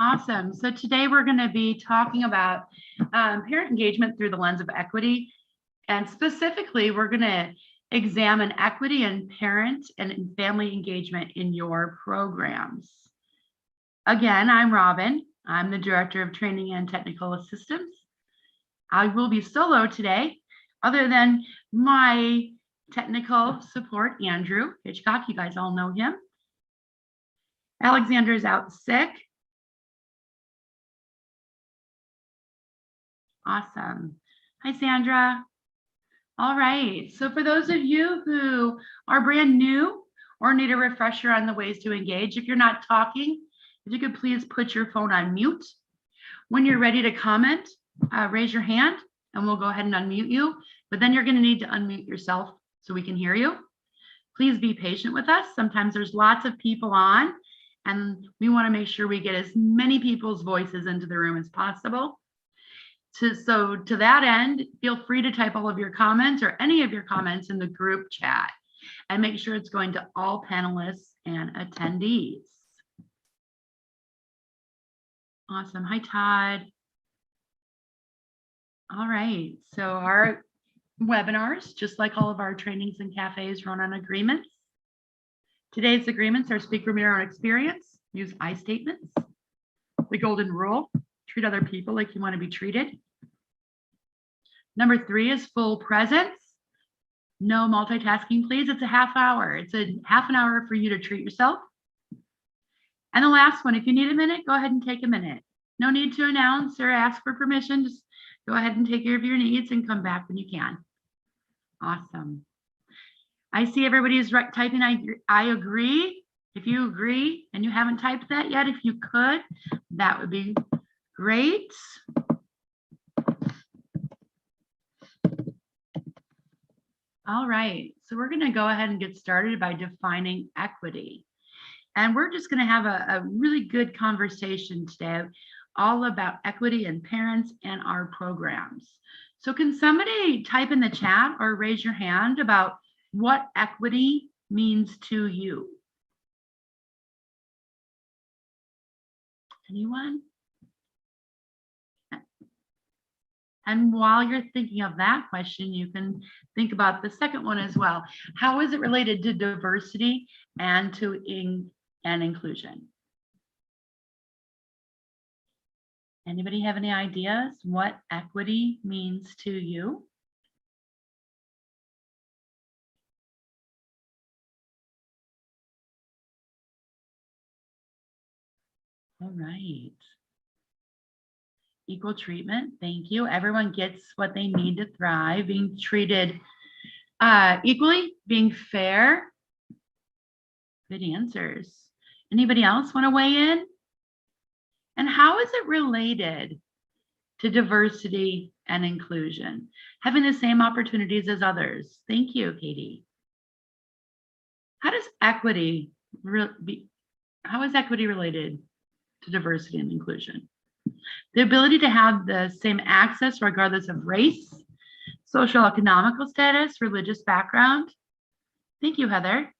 Awesome. So today we're going to be talking about parent engagement through the lens of equity. And specifically, we're going to examine equity and parent and family engagement in your programs. Again, I'm Robyn. I'm the Director of Training and Technical Assistance. I will be solo today, other than my technical support, Andrew Hitchcock. You guys all know him. Alexander's out sick. Awesome. Hi, Sandra. All right. So for those of you who are brand new or need a refresher on the ways to engage, if you're not talking, if you could please put your phone on mute. When you're ready to comment, raise your hand and we'll go ahead and unmute you. But then you're going to need to unmute yourself so we can hear you. Please be patient with us. Sometimes there's lots of people on and we want to make sure we get as many people's voices into the room as possible. So to that end, feel free to type all of your comments or any of your comments in the group chat and make sure it's going to all panelists and attendees. Awesome. Hi, Todd. All right. So our webinars, just like all of our trainings and cafes, run on agreements. Today's agreements are speak from your own experience, use I statements, the golden rule, treat other people like you want to be treated. Number 3 is full presence. No multitasking, please. It's a half hour. It's a half an hour for you to treat yourself. And the last one, if you need a minute, go ahead and take a minute. No need to announce or ask for permission. Just go ahead and take care of your needs and come back when you can. Awesome. I see everybody's typing I agree. If you agree and you haven't typed that yet, if you could, that would be great. All right, so we're going to go ahead and get started by defining equity. And we're just going to have a really good conversation today all about equity and parents and our programs. So can somebody type in the chat or raise your hand about what equity means to you? Anyone? And while you're thinking of that question, you can think about the second one as well. How is it related to diversity and to inclusion? Anybody have any ideas what equity means to you? All right. Equal treatment, thank you. Everyone gets what they need to thrive, being treated equally, being fair. Good answers. Anybody else want to weigh in? And how is it related to diversity and inclusion? Having the same opportunities as others. Thank you, Katie. How does equity how is equity related to diversity and inclusion? The ability to have the same access regardless of race, social economical status, religious background. Thank you, Heather.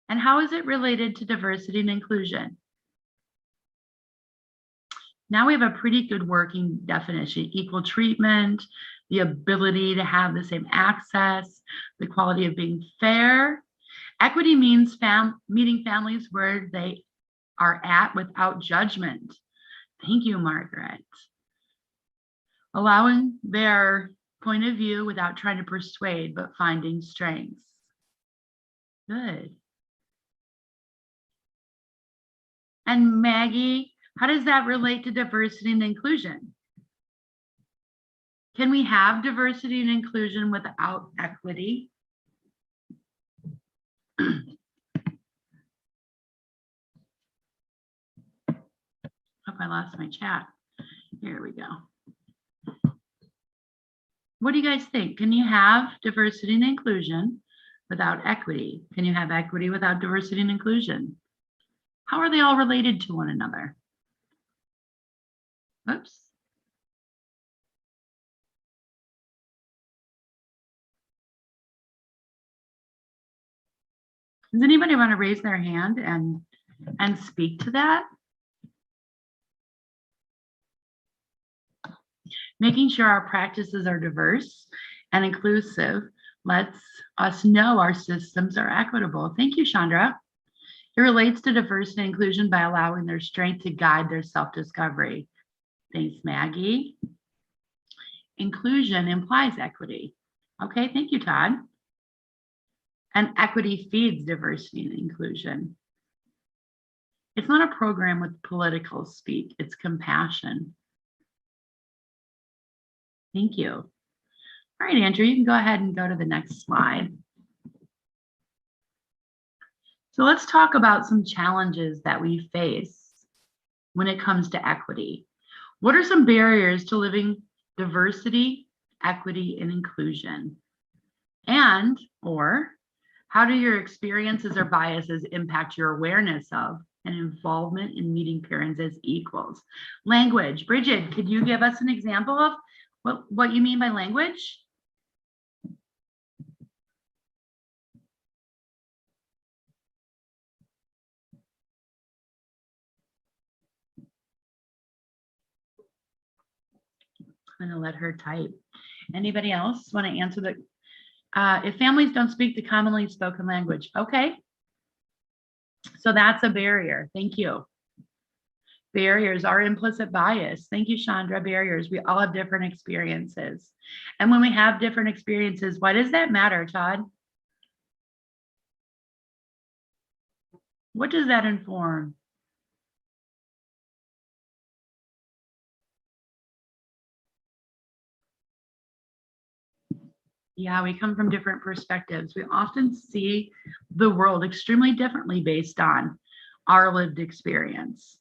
And how is it related to diversity and inclusion? Now we have a pretty good working definition: equal treatment, the ability to have the same access, the quality of being fair. Equity means meeting families where they are at without judgment. Thank you, Margaret. Allowing their point of view without trying to persuade, but finding strengths. Good. And Maggie, how does that relate to diversity and inclusion? Can we have diversity and inclusion without equity? Hope I lost my chat. Here we go. What do you guys think? Can you have diversity and inclusion without equity? Can you have equity without diversity and inclusion? How are they all related to one another? Oops. Does anybody want to raise their hand and speak to that? Making sure our practices are diverse and inclusive lets us know our systems are equitable. Thank you, Chandra. It relates to diversity and inclusion by allowing their strength to guide their self-discovery. Thanks, Maggie. Inclusion implies equity. Okay, thank you, Todd. And equity feeds diversity and inclusion. It's not a program with political speak, it's compassion. Thank you. All right, Andrew, you can go ahead and go to the next slide. So let's talk about some challenges that we face when it comes to equity. What are some barriers to living diversity, equity, and inclusion? And, or, how do your experiences or biases impact your awareness of and involvement in meeting parents as equals? Language. Bridget, could you give us an example of what you mean by language? I'm gonna let her type. Anybody else want to answer the, if families don't speak the commonly spoken language? Okay. So that's a barrier. Thank you. Barriers are implicit bias. Thank you, Chandra. Barriers. We all have different experiences. And when we have different experiences, why does that matter, Todd? What does that inform? Yeah, we come from different perspectives. We often see the world extremely differently based on our lived experience.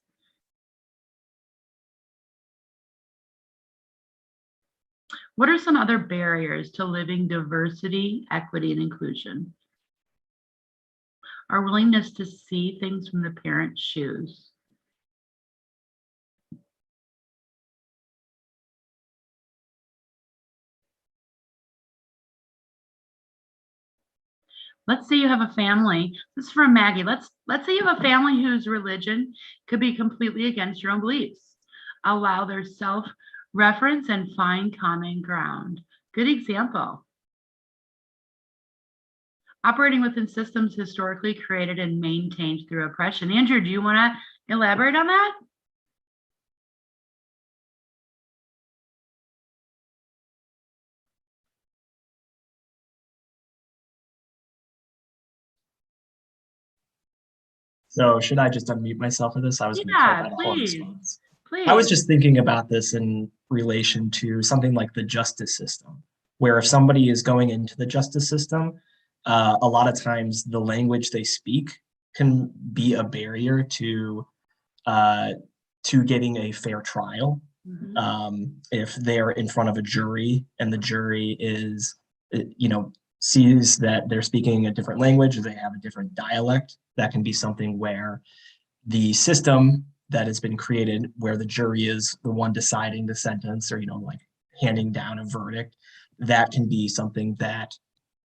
What are some other barriers to living diversity, equity, and inclusion? Our willingness to see things from the parent's shoes. Let's say you have a family, this is from Maggie. Let's say you have a family whose religion could be completely against your own beliefs. Allow their self-reference and find common ground. Good example. Operating within systems historically created and maintained through oppression. Andrew, do you want to elaborate on that? So should I just unmute myself for this? I was going to type out a whole response. Please. I was just thinking about this in relation to something like the justice system, where if somebody is going into the justice system, a lot of times the language they speak can be a barrier to getting a fair trial. If they're in front of a jury and the jury is, sees that they're speaking a different language, or they have a different dialect, that can be something where the system that has been created, where the jury is the one deciding the sentence, or like handing down a verdict, that can be something that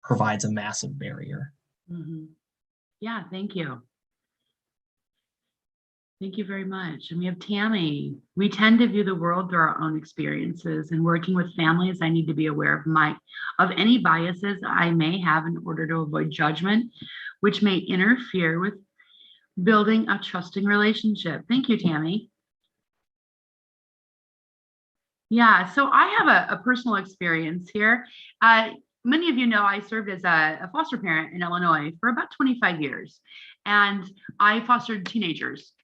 provides a massive barrier. Yeah, thank you. Thank you very much. And we have Tammy. We tend to view the world through our own experiences, and working with families, I need to be aware of any biases I may have in order to avoid judgment, which may interfere with building a trusting relationship. Thank you, Tammy. Yeah, so I have a personal experience here. Many of you know I served as a foster parent in Illinois for about 25 years, and I fostered teenagers.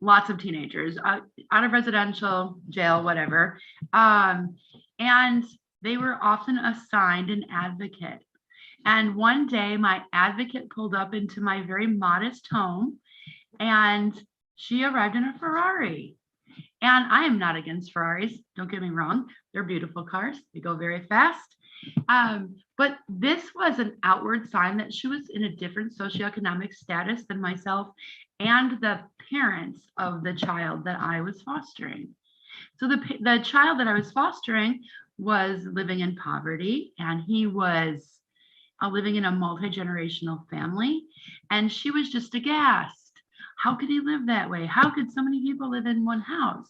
Lots of teenagers out of residential jail, whatever. And they were often assigned an advocate. And one day my advocate pulled up into my very modest home, and she arrived in a Ferrari. And I am not against Ferraris, don't get me wrong. They're beautiful cars, they go very fast. But this was an outward sign that she was in a different socioeconomic status than myself and the parents of the child that I was fostering. So the child that I was fostering was living in poverty, and he was living in a multi-generational family, and she was just aghast. How could he live that way? How could so many people live in one house?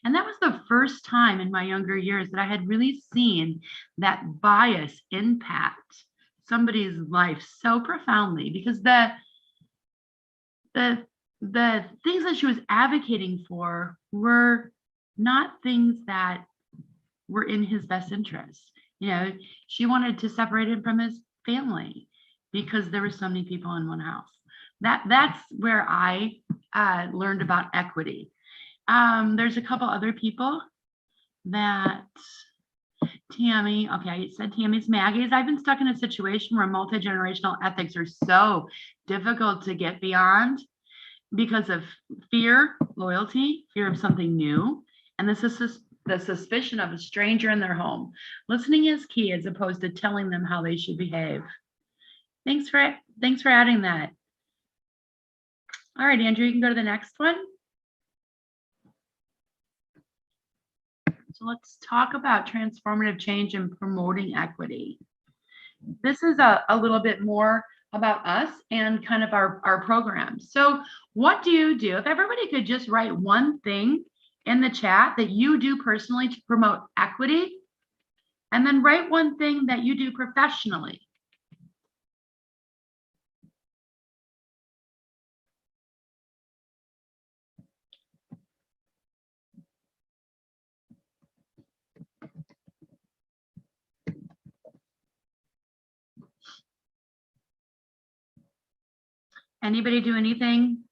And that was the first time in my younger years that I had really seen that bias impact somebody's life so profoundly, because the things that she was advocating for were not things that were in his best interest. You know, she wanted to separate him from his family because there were so many people in one house. That's where I learned about equity. There's a couple other people that Tammy, okay, I said Tammy's Maggie's. I've been stuck in a situation where multi-generational ethics are so difficult to get beyond because of fear, loyalty, fear of something new, and the suspicion of a stranger in their home. Listening is key as opposed to telling them how they should behave. Thanks for adding that. All right, Andrew, you can go to the next one. So let's talk about transformative change and promoting equity. This is a little bit more about us and kind of our program. So what do you do? If everybody could just write one thing in the chat that you do personally to promote equity, and then write one thing that you do professionally. Anybody do anything?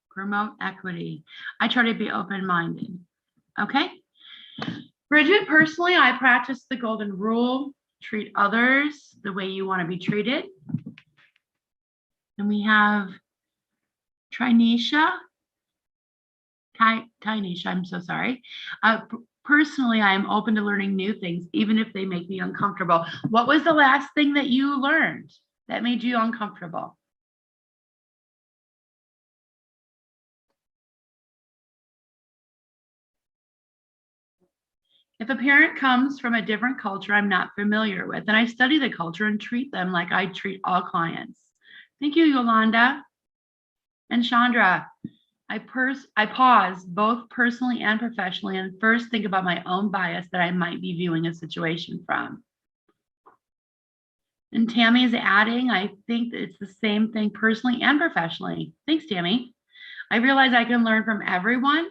Promote equity. I try to be open-minded. Okay. Bridget, personally, I practice the golden rule: treat others the way you want to be treated. And we have Trinisha. Tynisha, I'm so sorry. Personally, I am open to learning new things, even if they make me uncomfortable. What was the last thing that you learned that made you uncomfortable? If a parent comes from a different culture I'm not familiar with, then I study the culture and treat them like I treat all clients. Thank you, Yolanda. And Chandra, I pause both personally and professionally and first think about my own bias that I might be viewing a situation from. And Tammy is adding, I think that it's the same thing personally and professionally. Thanks, Tammy. I realize I can learn from everyone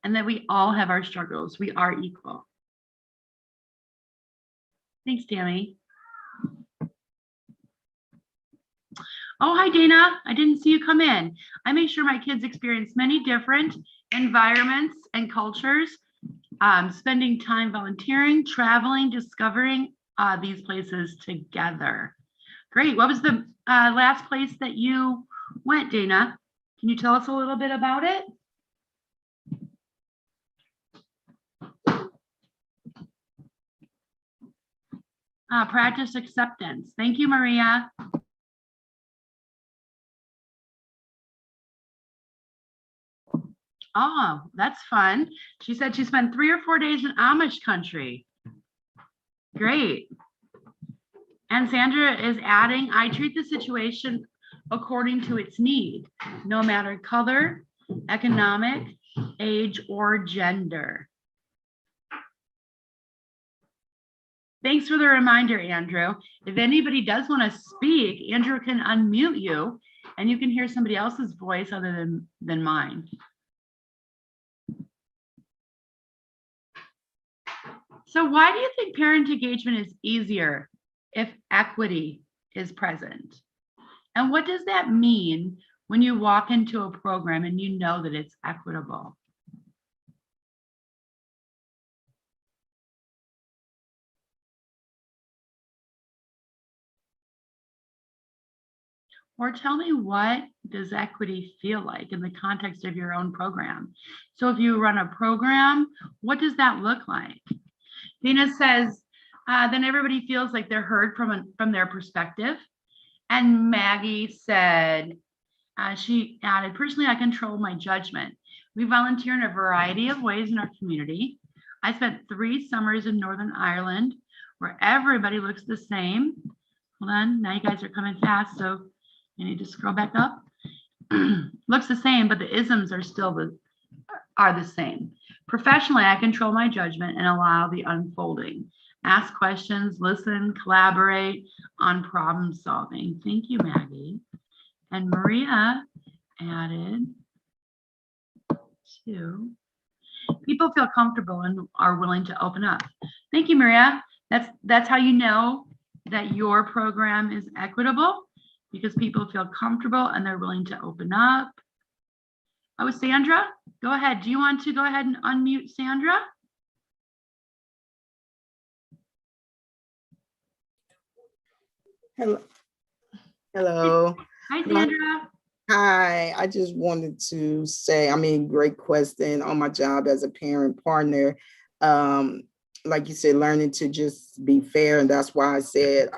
and that we all have our struggles. We are equal. Thanks, Tammy. Oh, hi, Dana. I didn't see you come in. I make sure my kids experience many different environments and cultures, spending time volunteering, traveling, discovering these places together. Great. What was the last place that you went, Dana? Can you tell us a little bit about it? Practice acceptance. Thank you, Maria. Oh, that's fun. She said she spent 3 or 4 days in Amish country. Great. And Sandra is adding, I treat the situation according to its need, no matter color, economic, age, or gender. Thanks for the reminder, Andrew. If anybody does want to speak, Andrew can unmute you and you can hear somebody else's voice other than mine. So why do you think parent engagement is easier if equity is present? And what does that mean when you walk into a program and you know that it's equitable? Or tell me, what does equity feel like in the context of your own program? So if you run a program, what does that look like? Dina says, then everybody feels like they're heard from their perspective. And Maggie said, she added, personally, I control my judgment. We volunteer in a variety of ways in our community. I spent 3 summers in Northern Ireland where everybody looks the same. Hold on, now you guys are coming fast, so you need to scroll back up. Looks the same, but the isms are still the same. Professionally, I control my judgment and allow the unfolding. Ask questions, listen, collaborate on problem solving. Thank you, Maggie. And Maria added 2. People feel comfortable and are willing to open up. Thank you, Maria. That's how you know that your program is equitable, because people feel comfortable and they're willing to open up. Oh, Sandra, go ahead. Do you want to go ahead and unmute Sandra? Hello. Hello. Hi, Sandra. Hi. I just wanted to say, great question on my job as a parent partner. Like you said, learning to just be fair. And that's why I said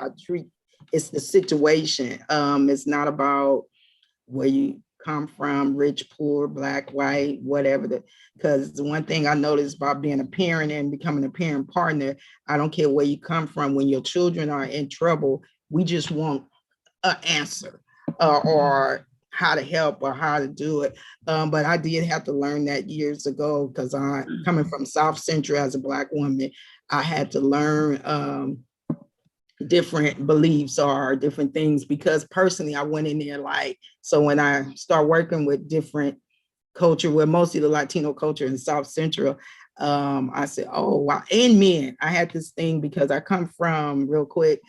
it's the situation. It's not about where you come from, rich, poor, black, white, whatever. Because the one thing I noticed about being a parent and becoming a parent partner, I don't care where you come from. When your children are in trouble, we just want an answer or how to help or how to do it. But I did have to learn that years ago, because I'm coming from South Central as a Black woman. I had to learn different beliefs or different things, because personally I went in there so when I start working with different culture, with mostly the Latino culture in South Central, I said, oh, wow. And men, I had this thing because I come from real quick,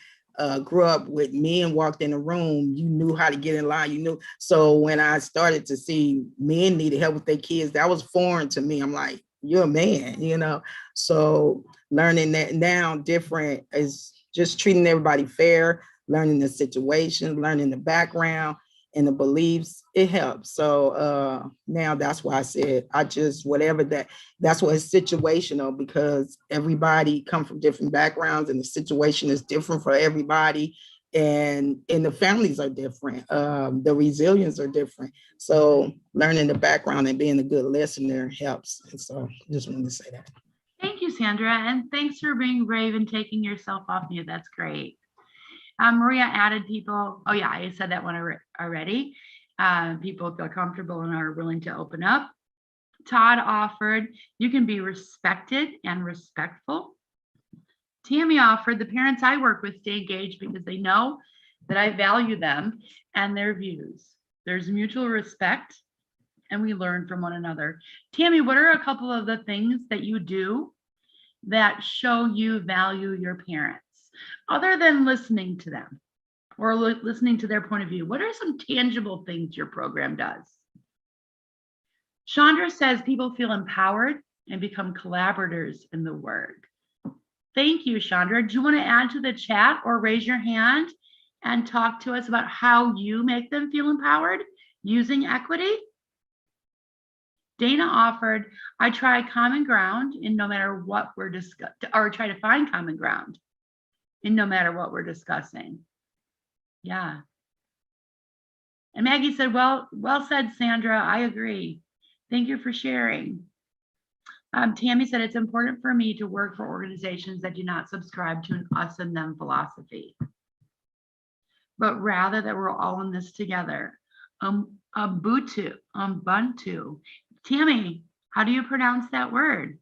grew up with men walked in the room, you knew how to get in line, you knew. So when I started to see men needed help with their kids, that was foreign to me. I'm like, you're a man, So learning that now different is just treating everybody fair, learning the situation, learning the background and the beliefs, it helps. So now that's why I said, that's what it's situational, because everybody come from different backgrounds and the situation is different for everybody. And the families are different. The resilience are different. So learning the background and being a good listener helps. And so just wanted to say that. Thank you, Sandra. And thanks for being brave and taking yourself off mute. That's great. Maria added people. Oh yeah, I said that one already. People feel comfortable and are willing to open up. Todd offered, you can be respected and respectful. Tammy offered, the parents I work with stay engaged because they know that I value them and their views. There's mutual respect and we learn from one another. Tammy, what are a couple of the things that you do that show you value your parents, other than listening to them or listening to their point of view? What are some tangible things your program does? Chandra says people feel empowered and become collaborators in the work. Thank you, Chandra. Do you want to add to the chat or raise your hand and talk to us about how you make them feel empowered using equity? Dana offered, I try common ground in no matter what we're discussing, or try to find common ground in no matter what we're discussing. Yeah. And Maggie said, well said, Sandra. I agree. Thank you for sharing. Tammy said, it's important for me to work for organizations that do not subscribe to an us and them philosophy, but rather that we're all in this together. Ubuntu. Tammy, how do you pronounce that word?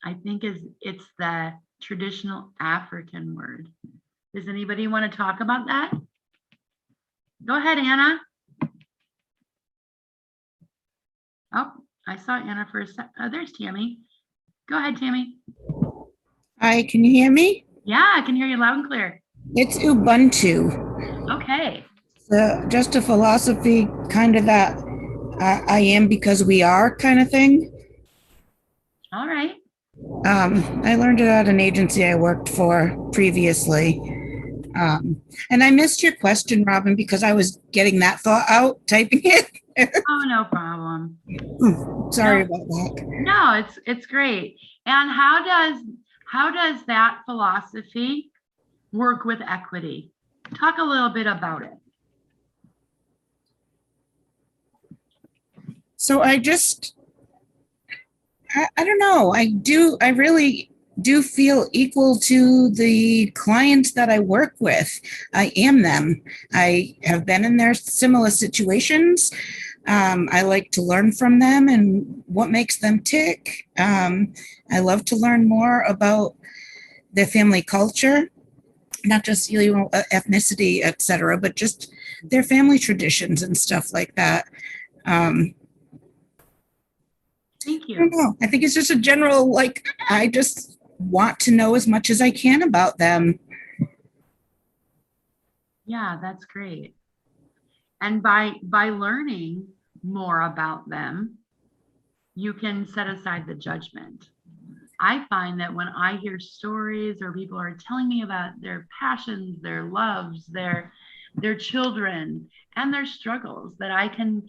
I think it's the traditional African word. Does anybody want to talk about that? Go ahead, Anna. Oh, I saw Anna for a sec. Oh, there's Tammy. Go ahead, Tammy. Hi, can you hear me? Yeah, I can hear you loud and clear. It's Ubuntu. Okay. Just a philosophy, kind of that I am because we are kind of thing. All right. I learned it at an agency I worked for previously. And I missed your question, Robyn, because I was getting that thought out, typing it. Oh, no problem. Sorry about that. No, it's great. And how does that philosophy work with equity? Talk a little bit about it. So I don't know. I really do feel equal to the clients that I work with. I am them. I have been in their similar situations. I like to learn from them and what makes them tick. I love to learn more about their family culture, not just ethnicity, etc., but just their family traditions and stuff like that. Thank I don't you. know. I think it's just a general, like, I just want to know as much as I can about them. Yeah, that's great. And by learning more about them, you can set aside the judgment. I find that when I hear stories or people are telling me about their passions, their loves, their children and their struggles, that I can,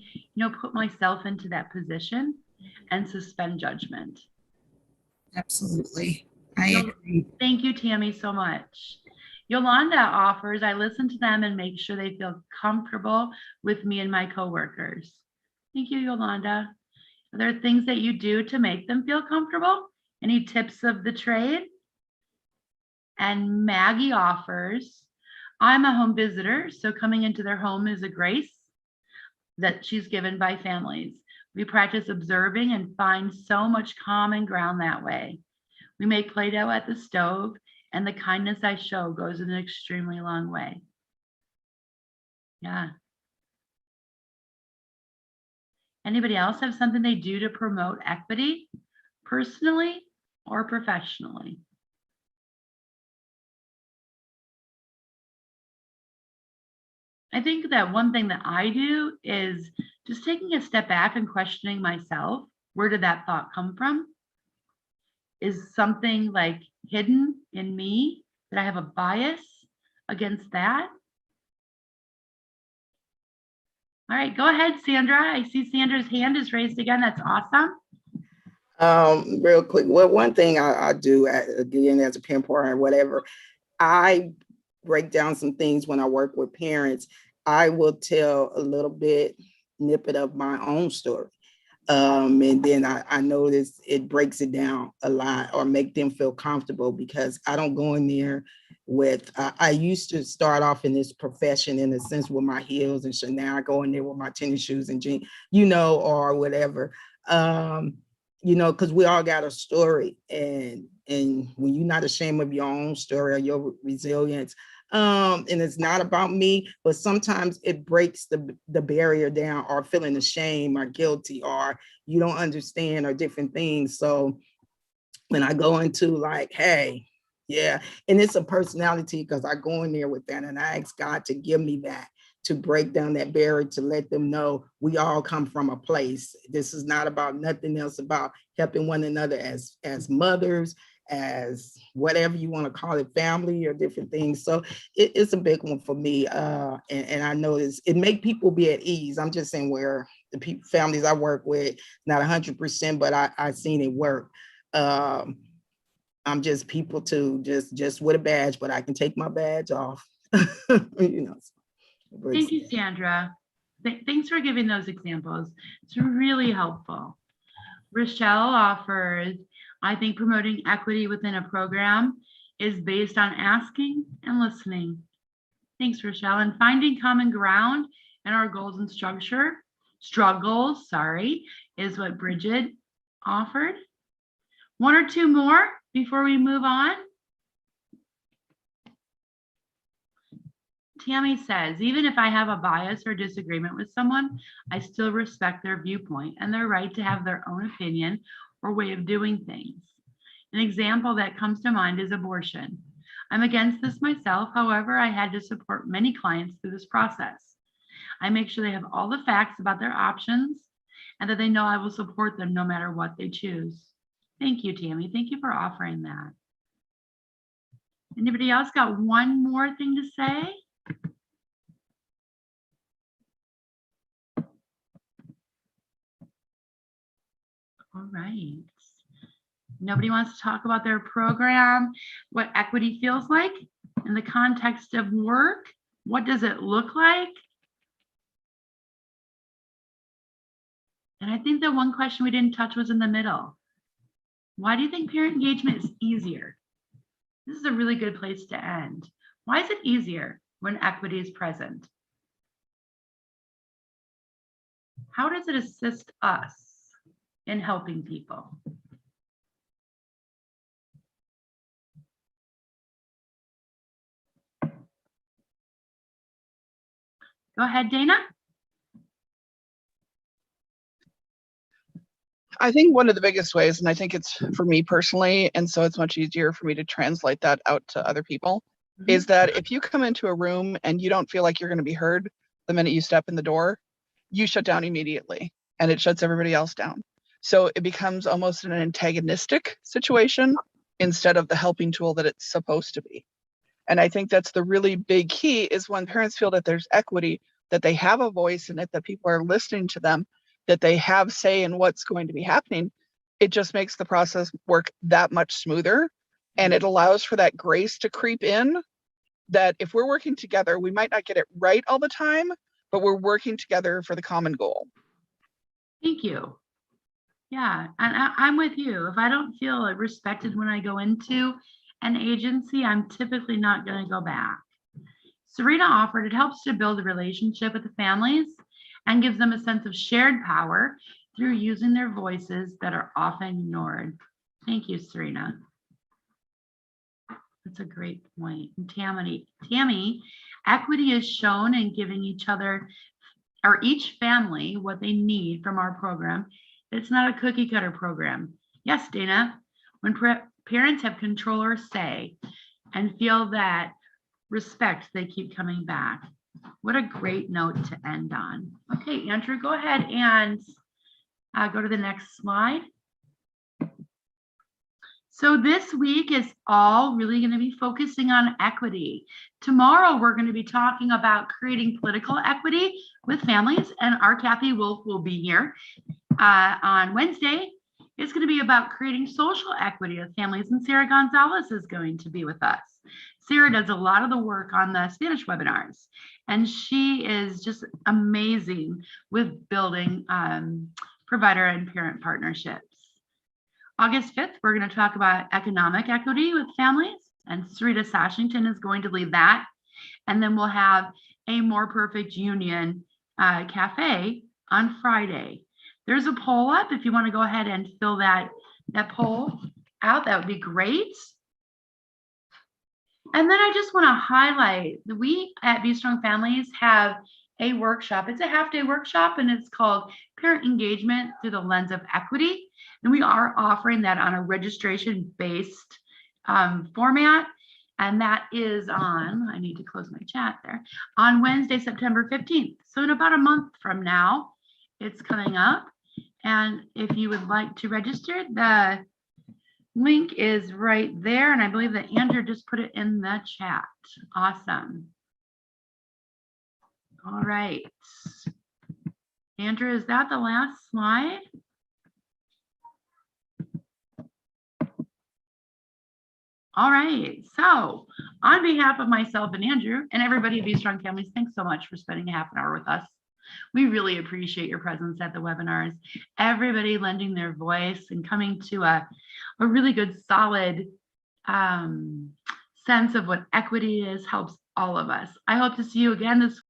put myself into that position and suspend judgment. Absolutely. I Yol- agree. Thank you, Tammy, so much. Yolanda offers, I listen to them and make sure they feel comfortable with me and my coworkers. Thank you, Yolanda. Are there things that you do to make them feel comfortable? Any tips of the trade? And Maggie offers, I'm a home visitor, so coming into their home is a grace that she's given by families. We practice observing and find so much common ground that way. We make Play-Doh at the stove, and the kindness I show goes an extremely long way. Yeah. Anybody else have something they do to promote equity, personally or professionally? I think that one thing that I do is just taking a step back and questioning myself. Where did that thought come from? Is something like hidden in me that I have a bias against that? All right, go ahead, Sandra. I see Sandra's hand is raised again. That's awesome. Real quick, well, one thing I do, again, as a parent partner or whatever, I break down some things when I work with parents. I will tell a little bit, snippet of my own story. And then I notice it breaks it down a lot or make them feel comfortable, because I don't go in there with, I used to start off in this profession in a sense with my heels, and so now I go in there with my tennis shoes and jeans, or whatever. Because we all got a story, and when you're not ashamed of your own story or your resilience, and it's not about me, but sometimes it breaks the barrier down, or feeling ashamed or guilty, or you don't understand, or different things. So when I go into like, hey, yeah, and it's a personality, because I go in there with that and I ask God to give me that, to break down that barrier, to let them know we all come from a place. This is not about nothing else, about helping one another as mothers, as whatever you want to call it, family or different things. So it's a big one for me. And I notice it make people be at ease. I'm just saying, where the families I work with, not 100%, but I seen it work. I'm just people too, just with a badge, but I can take my badge off. Thank you, Sandra. Thanks for giving those examples. It's really helpful. Rochelle offers, I think promoting equity within a program is based on asking and listening. Thanks, Rochelle. And finding common ground in our goals and struggles, is what Bridget offered. One or two more before we move on. Tammy says, even if I have a bias or disagreement with someone, I still respect their viewpoint and their right to have their own opinion or way of doing things. An example that comes to mind is abortion. I'm against this myself. However, I had to support many clients through this process. I make sure they have all the facts about their options and that they know I will support them no matter what they choose. Thank you, Tammy. Thank you for offering that. Anybody else got one more thing to say? All right. Nobody wants to talk about their program, what equity feels like in the context of work. What does it look like? And I think the one question we didn't touch was in the middle. Why do you think parent engagement is easier? This is a really good place to end. Why is it easier when equity is present? How does it assist us in helping people? Go ahead, Dana. I think one of the biggest ways, and I think it's for me personally, and so it's much easier for me to translate that out to other people, is that if you come into a room and you don't feel like you're going to be heard the minute you step in the door, you shut down immediately and it shuts everybody else down. So it becomes almost an antagonistic situation instead of the helping tool that it's supposed to be. And I think that's the really big key, is when parents feel that there's equity, that they have a voice in it, that people are listening to them, that they have say in what's going to be happening, it just makes the process work that much smoother. And it allows for that grace to creep in, that if we're working together, we might not get it right all the time, but we're working together for the common goal. Thank you. Yeah, and I'm with you. If I don't feel respected when I go into an agency, I'm typically not going to go back. Serena offered it helps to build a relationship with the families and gives them a sense of shared power through using their voices that are often ignored. Thank you, Serena. That's a great point. And Tammy, equity is shown in giving each other or each family what they need from our program. It's not a cookie cutter program. Yes, Dana, when parents have control or say and feel that respect, they keep coming back. What a great note to end on. Okay, Andrew, go ahead and go to the next slide. So this week is all really going to be focusing on equity. Tomorrow, we're going to be talking about creating political equity with families, and our Kathy Wolf will be here. On Wednesday, it's going to be about creating social equity with families, and Sarah Gonzalez is going to be with us. Sarah does a lot of the work on the Spanish webinars, and she is just amazing with building provider and parent partnerships. August 5th, we're going to talk about economic equity with families, and Sarita Sashington is going to lead that. And then we'll have a More Perfect Union cafe on Friday. There's a poll up if you want to go ahead and fill that poll out. That would be great. And then I just want to highlight that we at Be Strong Families have a workshop. It's a half-day workshop, and it's called Parent Engagement Through the Lens of Equity. And we are offering that on a registration-based format. And that is on, I need to close my chat there, on Wednesday, September 15th. So in about a month from now, it's coming up. And if you would like to register, the link is right there. And I believe that Andrew just put it in the chat. Awesome. All right. Andrew, is that the last slide? All right, so on behalf of myself and Andrew and everybody at Be Strong Families, thanks so much for spending a half an hour with us. We really appreciate your presence at the webinars, everybody lending their voice and coming to a really good, solid sense of what equity is, helps all of us. I hope to see you again this